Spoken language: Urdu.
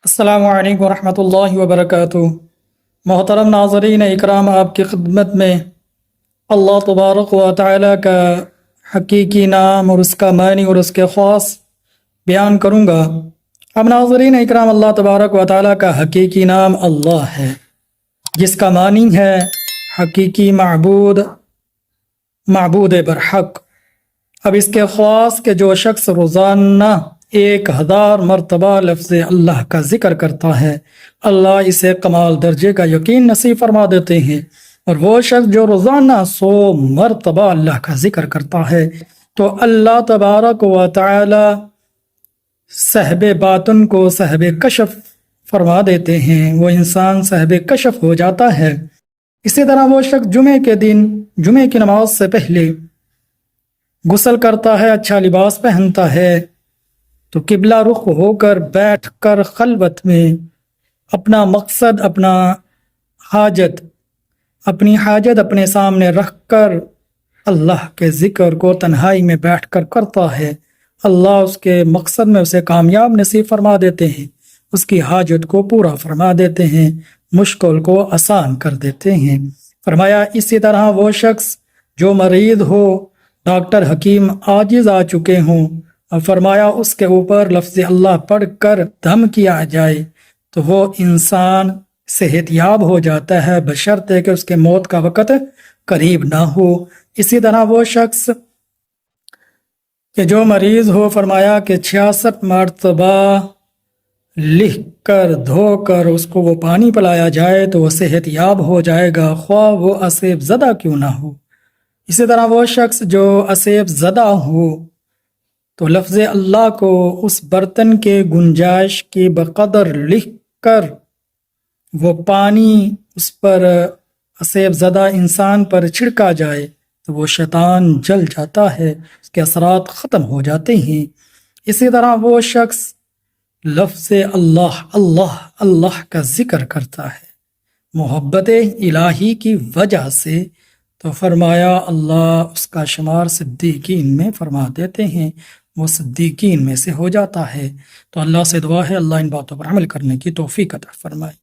السلام علیکم ورحمۃ اللہ وبرکاتہ۔ محترم ناظرین اکرام، آپ کی خدمت میں اللہ تبارک و تعالی کا حقیقی نام اور اس کا معنی اور اس کے خواص بیان کروں گا۔ اب ناظرین اکرام، اللہ تبارک و تعالی کا حقیقی نام اللہ ہے، جس کا معنی ہے حقیقی معبود، معبود برحق۔ اب اس کے خواص کہ جو شخص روزانہ 1000 مرتبہ لفظ اللہ کا ذکر کرتا ہے، اللہ اسے کمال درجے کا یقین نصیب فرما دیتے ہیں، اور وہ شخص جو روزانہ 100 مرتبہ اللہ کا ذکر کرتا ہے تو اللہ تبارک و تعالی صاحب باطن کو صاحب کشف فرما دیتے ہیں، وہ انسان صاحب کشف ہو جاتا ہے۔ اسی طرح وہ شخص جمعے کے دن جمعے کی نماز سے پہلے غسل کرتا ہے، اچھا لباس پہنتا ہے، تو قبلہ رخ ہو کر بیٹھ کر خلوت میں اپنا مقصد، اپنی حاجت اپنے سامنے رکھ کر اللہ کے ذکر کو تنہائی میں بیٹھ کر کرتا ہے، اللہ اس کے مقصد میں اسے کامیاب نصیب فرما دیتے ہیں، اس کی حاجت کو پورا فرما دیتے ہیں، مشکل کو آسان کر دیتے ہیں۔ فرمایا اسی طرح وہ شخص جو مریض ہو، ڈاکٹر حکیم عاجز آ چکے ہوں، اور فرمایا اس کے اوپر لفظ اللہ پڑھ کر دم کیا جائے تو وہ انسان صحت یاب ہو جاتا ہے، بشرطے کہ اس کے موت کا وقت قریب نہ ہو۔ اسی طرح وہ شخص کہ جو مریض ہو، فرمایا کہ 66 مرتبہ لکھ کر دھو کر اس کو وہ پانی پلایا جائے تو وہ صحت یاب ہو جائے گا، خواہ وہ اسیب زدہ کیوں نہ ہو۔ اسی طرح وہ شخص جو اسیب زدہ ہو تو لفظ اللہ کو اس برتن کے گنجائش کی بقدر لکھ کر وہ پانی اس پر اسیب زدہ انسان پر چھڑکا جائے تو وہ شیطان جل جاتا ہے، اس کے اثرات ختم ہو جاتے ہیں۔ اسی طرح وہ شخص لفظ اللہ اللہ اللہ کا ذکر کرتا ہے محبت الہی کی وجہ سے، تو فرمایا اللہ اس کا شمار صدیقین میں فرما دیتے ہیں، وہ صدیقین میں سے ہو جاتا ہے۔ تو اللہ سے دعا ہے اللہ ان باتوں پر عمل کرنے کی توفیق عطا فرمائے۔